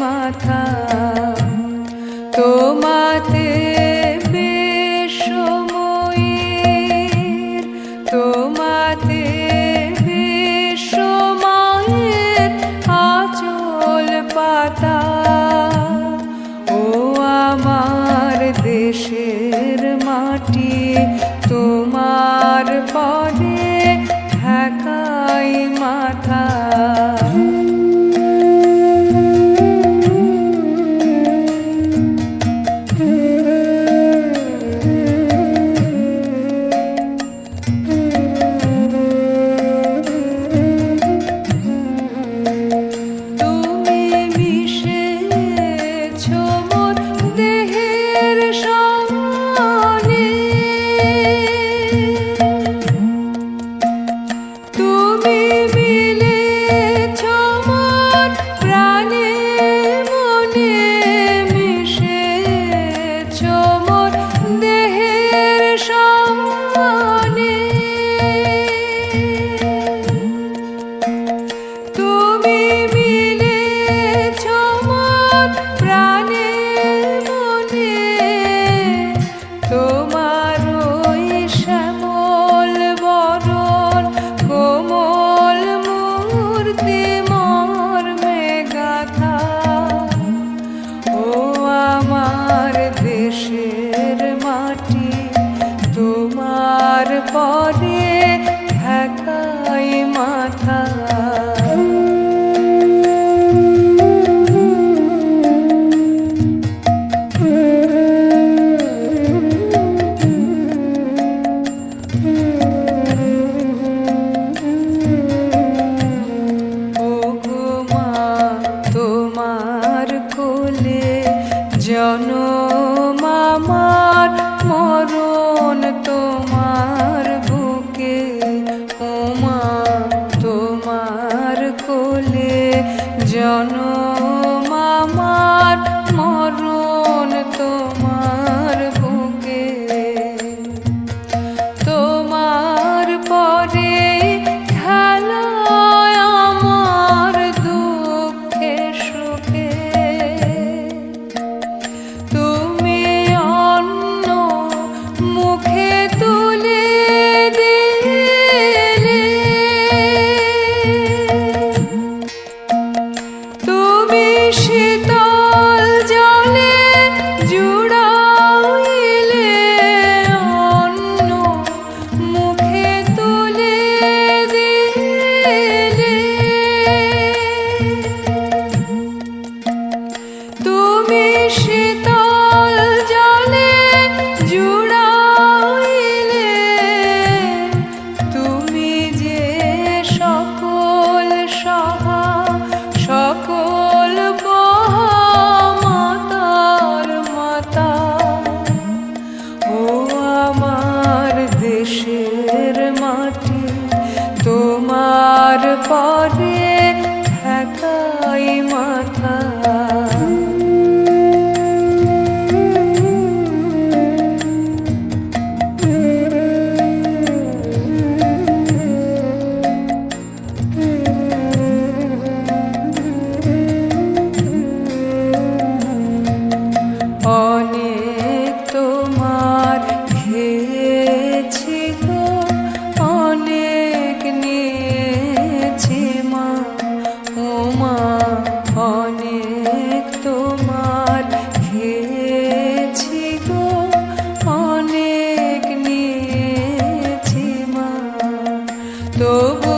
মাথা তোমাতে বিশ্বময়ীর, তোমাতে বিশ্বমায়ের আঁচল পাতা। ও আমার দেশের মাটি তোমার পরে ঢাকাই মাথা। তোমার পরে ঢাকাই মাথা। তোমার কোলে জনম আমার, মরণ তোমার বুকে। ওমা তোমার কোলে জনম আমার, মরণ তোমার বুকে। তোমার পরে খেলায় আমার দুঃখে সুখে। তুমি অন্য মুখে তুলে দিলে, তুমি শীতল জলে জুড়াইলে, অন্য মুখে তুলে দিলে। তুমি শীতল জলে জুড়াইলে, তুমি যে সকল সহা সকল মাতার মাতা। ও আমার দেশের মাটি তোমার পরে ঢাকাই মাথা। অনেক তোমার খেয়েছি গো, অনেক নিয়েছি মা। ও মা অনেক তোমার খেয়েছি গো, অনেক নিয়েছি মা। তবু